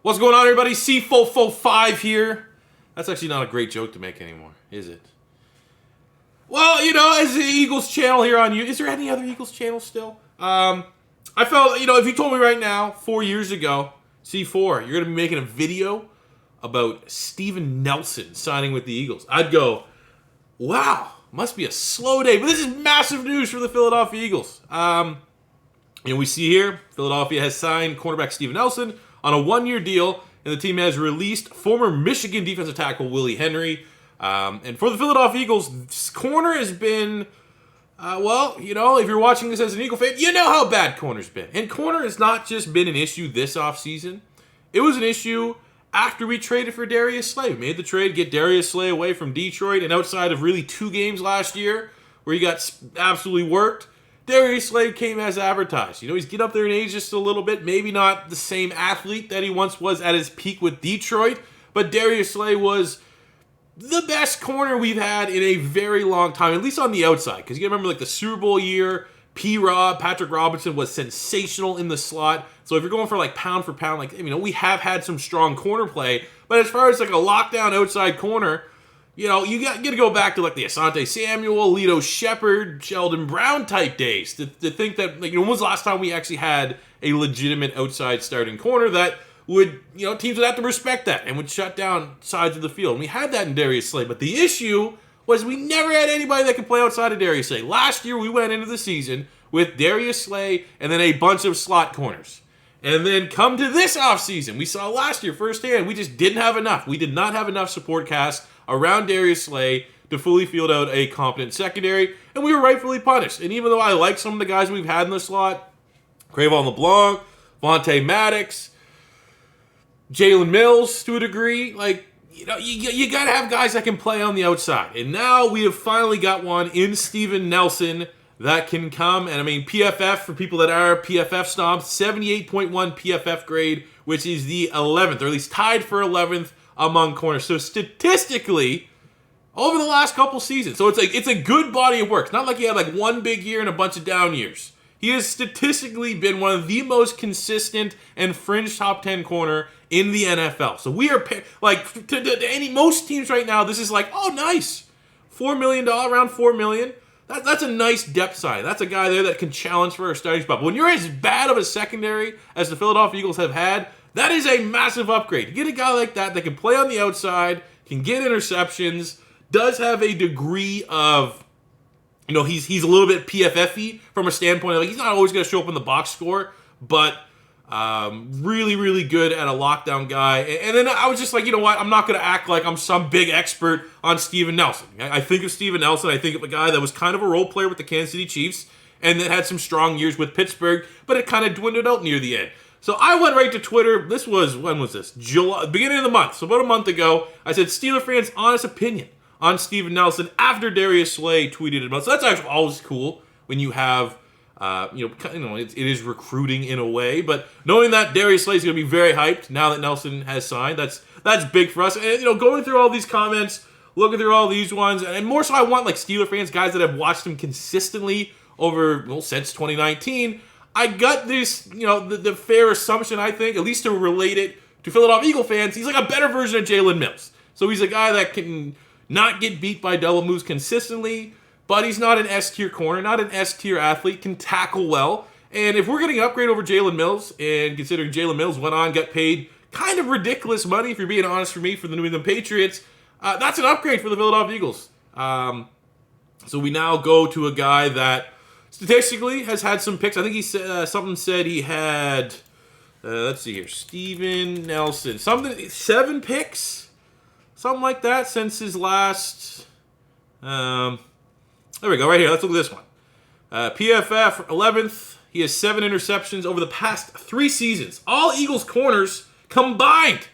What's going on, everybody? C445 here. That's actually not a great joke to make anymore, is it? Well, as the Eagles channel here on you, is there any other Eagles channel still? I felt, if you told me right now, 4 years ago, C4, you're going to be making a video about Steven Nelson signing with the Eagles, I'd go, wow, must be a slow day. But this is massive news for the Philadelphia Eagles. We see here, Philadelphia has signed cornerback Steven Nelson on a 1-year deal, and the team has released former Michigan defensive tackle Willie Henry. And for the Philadelphia Eagles, corner has been, if you're watching this as an Eagle fan, you know how bad corner's been. And corner has not just been an issue this offseason. It was an issue after we traded for Darius Slay. We made the trade, get Darius Slay away from Detroit, and outside of really 2 games last year where he got absolutely worked, Darius Slay came as advertised. He's getting up there in age just a little bit. Maybe not the same athlete that he once was at his peak with Detroit, but Darius Slay was the best corner we've had in a very long time, at least on the outside. Because you remember the Super Bowl year, Patrick Robinson was sensational in the slot. So if you're going for pound for pound, we have had some strong corner play. But as far as a lockdown outside corner, you got to go back to the Asante Samuel, Lito Shepherd, Sheldon Brown type days to think that when was the last time we actually had a legitimate outside starting corner that would, teams would have to respect that and would shut down sides of the field. And we had that in Darius Slay, but the issue was we never had anybody that could play outside of Darius Slay. Last year we went into the season with Darius Slay and then a bunch of slot corners. And then come to this offseason, we saw last year firsthand, we just didn't have enough. We did not have enough support cast around Darius Slay to fully field out a competent secondary, and we were rightfully punished. And even though I like some of the guys we've had in the slot, Crayvon LeBlanc, Vontae Maddox, Jalen Mills to a degree, you got to have guys that can play on the outside. And now we have finally got one in Steven Nelson that can come. And PFF, for people that are PFF snobs, 78.1 PFF grade, which is the 11th, or at least tied for 11th among corners. So statistically, over the last couple seasons, so it's a good body of work. It's not like he had one big year and a bunch of down years. He has statistically been one of the most consistent and fringe top 10 corner in the NFL. So we are most teams right now, this is oh nice, $4 million, around $4 million. That's a nice depth sign. That's a guy there that can challenge for a starting spot. But when you're as bad of a secondary as the Philadelphia Eagles have had, that is a massive upgrade. You get a guy like that can play on the outside, can get interceptions, does have a degree of, he's a little bit PFF-y from a standpoint of he's not always going to show up in the box score, but really, really good at a lockdown guy. And then I was just you know what? I'm not going to act like I'm some big expert on Steven Nelson. I think of Steven Nelson, I think of a guy that was kind of a role player with the Kansas City Chiefs and that had some strong years with Pittsburgh, but it kind of dwindled out near the end. So I went right to Twitter. When was this? July, beginning of the month. So about a month ago, I said Steeler fans' honest opinion on Steven Nelson after Darius Slay tweeted about. So that's actually always cool when you have, it is recruiting in a way. But knowing that Darius Slay is going to be very hyped now that Nelson has signed, that's big for us. And going through all these comments, looking through all these ones, and more so, I want Steeler fans, guys that have watched him consistently over since 2019. I got this, the fair assumption, I think, at least to relate it to Philadelphia Eagle fans, he's a better version of Jalen Mills. So he's a guy that can not get beat by double moves consistently, but he's not an S-tier corner, not an S-tier athlete, can tackle well. And if we're getting an upgrade over Jalen Mills, and considering Jalen Mills got paid kind of ridiculous money, if you're being honest for me, for the New England Patriots, that's an upgrade for the Philadelphia Eagles. So we now go to a guy that statistically has had some picks. I think he said he had, let's see here, Steven Nelson, 7 picks, something like that since his last, there we go, right here. Let's look at this one. PFF, 11th. He has 7 interceptions over the past 3 seasons. All Eagles corners combined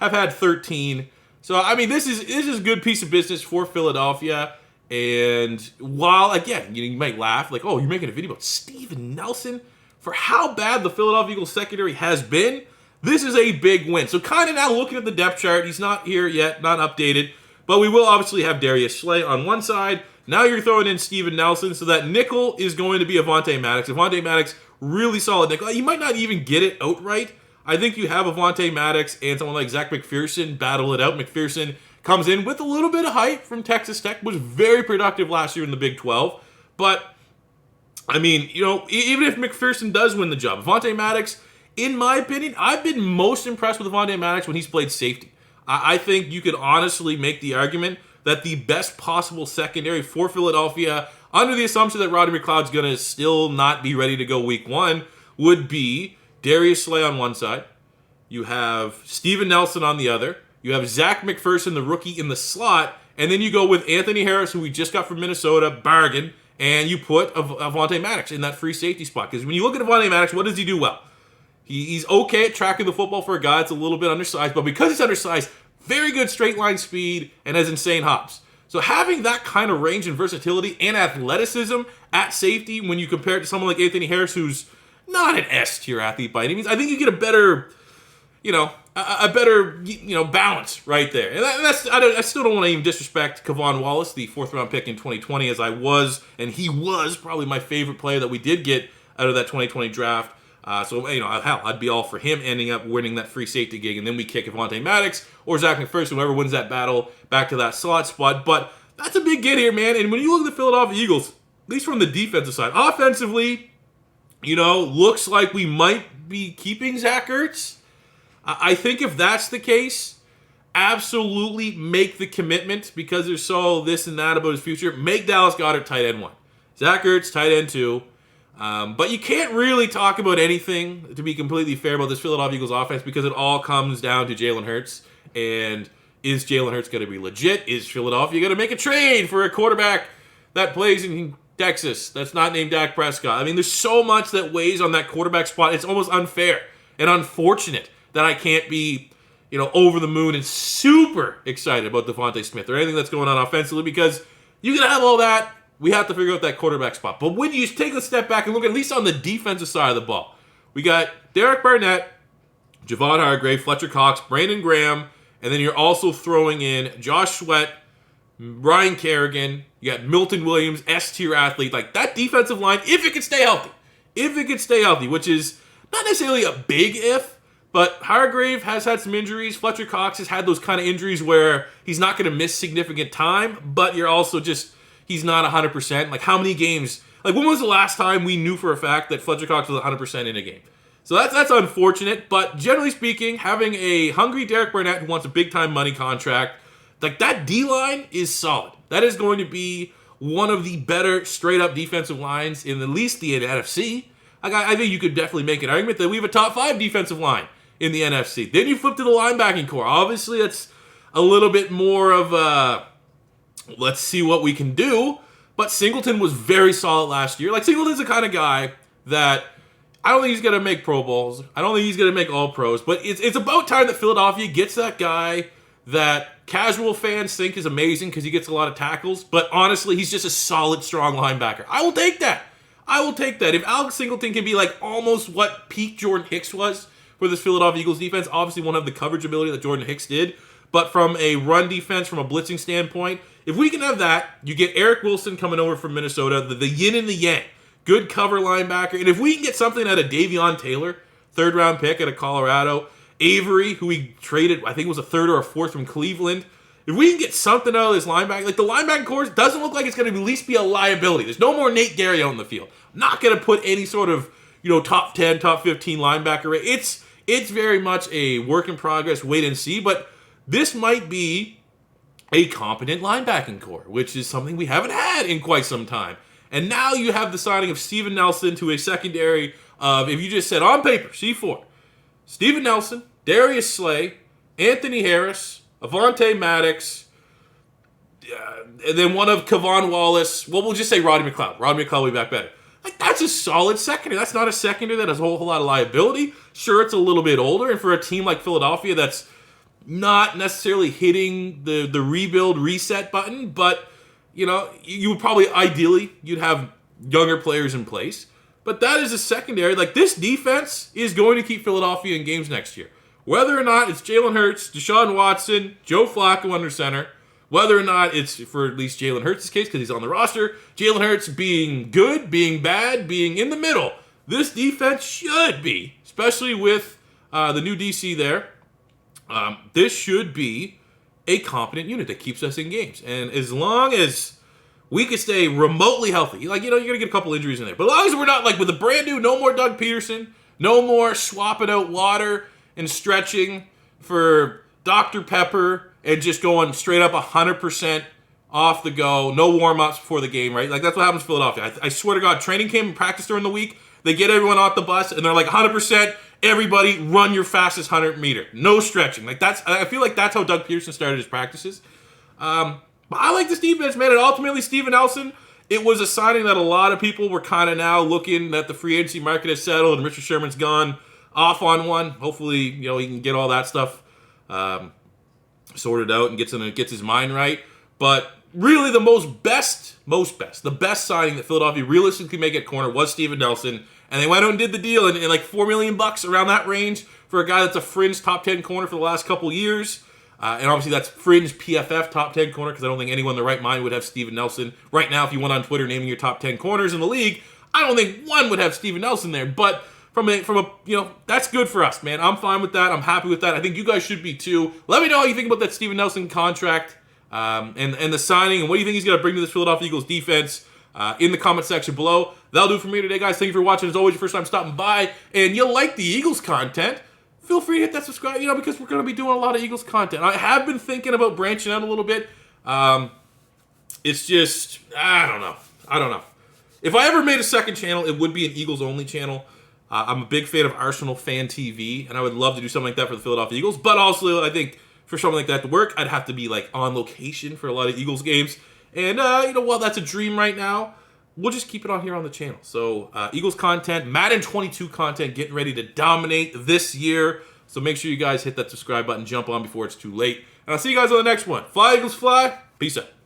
have had 13. So, this is a good piece of business for Philadelphia. And while, again, you might laugh, you're making a video about Steven Nelson. For how bad the Philadelphia Eagles secondary has been, this is a big win. So kind of now looking at the depth chart, he's not here yet, not updated. But we will obviously have Darius Slay on one side. Now you're throwing in Steven Nelson, so that nickel is going to be Vontae Maddox. Vontae Maddox, really solid nickel. You might not even get it outright. I think you have Avonte Maddox and someone like Zach McPherson battle it out. McPherson comes in with a little bit of hype from Texas Tech, was very productive last year in the Big 12. But, I mean, you know, even if McPherson does win the job, Avonte Maddox, in my opinion, I've been most impressed with Avonte Maddox when he's played safety. I think you could honestly make the argument that the best possible secondary for Philadelphia, under the assumption that Rodney McLeod's going to still not be ready to go week 1, would be Darius Slay on one side. You have Steven Nelson on the other. You have Zach McPherson, the rookie, in the slot. And then you go with Anthony Harris, who we just got from Minnesota, bargain, and you put Avonte Maddox in that free safety spot. Because when you look at Avonte Maddox, what does he do well? He's okay at tracking the football for a guy that's a little bit undersized, but because he's undersized, very good straight line speed and has insane hops. So having that kind of range and versatility and athleticism at safety when you compare it to someone like Anthony Harris, who's not an S-tier athlete by any means, I think you get a better, balance right there. And I still don't want to even disrespect Kevon Wallace, the 4th-round pick in 2020, as he was probably my favorite player that we did get out of that 2020 draft. I'd be all for him ending up winning that free safety gig, and then we kick Avonte Maddox or Zach McPherson, whoever wins that battle, back to that slot spot. But that's a big get here, man. And when you look at the Philadelphia Eagles, at least from the defensive side, offensively, looks like we might be keeping Zach Ertz. I think if that's the case, absolutely make the commitment, because there's so this and that about his future. Make Dallas Goedert tight end 1. Zach Ertz tight end 2. But you can't really talk about anything, to be completely fair, about this Philadelphia Eagles offense, because it all comes down to Jalen Hurts. And is Jalen Hurts going to be legit? Is Philadelphia going to make a trade for a quarterback that plays in Texas that's not named Dak Prescott? I mean, there's so much that weighs on that quarterback spot. It's almost unfair and unfortunate that I can't be, over the moon and super excited about Devontae Smith or anything that's going on offensively, because you can have all that. We have to figure out that quarterback spot. But when you take a step back and look at least on the defensive side of the ball, we got Derek Barnett, Javon Hargrave, Fletcher Cox, Brandon Graham, and then you're also throwing in Josh Sweat, Ryan Kerrigan, you got Milton Williams, S-tier athlete. Like, that defensive line, if it could stay healthy, which is not necessarily a big if, but Hargrave has had some injuries. Fletcher Cox has had those kind of injuries where he's not going to miss significant time, but you're also just... he's not 100%. Like, how many games? Like, when was the last time we knew for a fact that Fletcher Cox was 100% in a game? So that's unfortunate. But generally speaking, having a hungry Derek Barnett who wants a big-time money contract, like, that D-line is solid. That is going to be one of the better straight-up defensive lines in at least the NFC. I think you could definitely make an argument that we have a top 5 defensive line in the NFC. Then you flip to the linebacking core. Obviously, that's a little bit more of a... let's see what we can do. But Singleton was very solid last year. Like, Singleton's the kind of guy that I don't think he's going to make Pro Bowls. I don't think he's going to make All Pros. But it's about time that Philadelphia gets that guy that casual fans think is amazing because he gets a lot of tackles. But honestly, he's just a solid, strong linebacker. I will take that. If Alex Singleton can be like almost what peak Jordan Hicks was for this Philadelphia Eagles defense, obviously won't have the coverage ability that Jordan Hicks did. But from a run defense, from a blitzing standpoint, if we can have that, you get Eric Wilson coming over from Minnesota, the yin and the yang. Good cover linebacker. And if we can get something out of Davion Taylor, 3rd-round pick out of Colorado, Avery, who we traded, I think it was a 3rd or a 4th from Cleveland. If we can get something out of this linebacker, like the linebacking core doesn't look like it's going to at least be a liability. There's no more Nate Gary out in the field. I'm not going to put any sort of, top 10, top 15 linebacker rate. It's very much a work in progress, wait and see, but this might be a competent linebacking core, which is something we haven't had in quite some time. And now you have the signing of Steven Nelson to a secondary of, if you just said on paper, C4, Steven Nelson, Darius Slay, Anthony Harris, Avonte Maddox, and then one of Kevon Wallace. Well, we'll just say Rodney McLeod. Rodney McLeod will be back better. Like, that's a solid secondary. That's not a secondary that has a whole lot of liability. Sure, it's a little bit older, and for a team like Philadelphia that's not necessarily hitting the rebuild reset button, but you would probably ideally you'd have younger players in place. But that is a secondary. Like, this defense is going to keep Philadelphia in games next year. Whether or not it's Jalen Hurts, Deshaun Watson, Joe Flacco under center, whether or not it's, for at least Jalen Hurts' case, because he's on the roster, Jalen Hurts being good, being bad, being in the middle, this defense should be, especially with the new DC there, this should be a competent unit that keeps us in games. And as long as we can stay remotely healthy, like, you're going to get a couple injuries in there. But as long as we're not, like, with a brand new, no more Doug Peterson, no more swapping out water and stretching for Dr. Pepper and just going straight up 100% off the go, no warm-ups before the game, right? Like, that's what happens in Philadelphia. I swear to God, training camp and practice during the week, they get everyone off the bus, and they're like, 100%, everybody run your fastest 100-meter. No stretching. Like, I feel like that's how Doug Peterson started his practices. But I like this defense, man. And ultimately, Steven Nelson, it was a signing that a lot of people were kind of now looking that the free agency market has settled and Richard Sherman's gone off on one. Hopefully, he can get all that stuff sorted out and gets his mind right. But really, the best signing that Philadelphia realistically could make at corner was Steven Nelson. And they went out and did the deal in like $4 million around that range for a guy that's a fringe top 10 corner for the last couple years. And obviously that's fringe PFF top 10 corner, because I don't think anyone in their right mind would have Steven Nelson. Right now, if you went on Twitter naming your top 10 corners in the league, I don't think one would have Steven Nelson there. But from a that's good for us, man. I'm fine with that. I'm happy with that. I think you guys should be too. Let me know how you think about that Steven Nelson contract and the signing, and what do you think he's going to bring to this Philadelphia Eagles defense in the comment section below. That'll do it for me today, guys. Thank you for watching. As always, your first time stopping by, and you like the Eagles content, feel free to hit that subscribe, because we're going to be doing a lot of Eagles content. I have been thinking about branching out a little bit. It's just, I don't know. If I ever made a second channel, it would be an Eagles-only channel. I'm a big fan of Arsenal Fan TV, and I would love to do something like that for the Philadelphia Eagles. But also, I think for something like that to work, I'd have to be like on location for a lot of Eagles games. And, while that's a dream right now, we'll just keep it on here on the channel. So, Eagles content, Madden 22 content, getting ready to dominate this year. So make sure you guys hit that subscribe button, jump on before it's too late. And I'll see you guys on the next one. Fly, Eagles, fly. Peace out.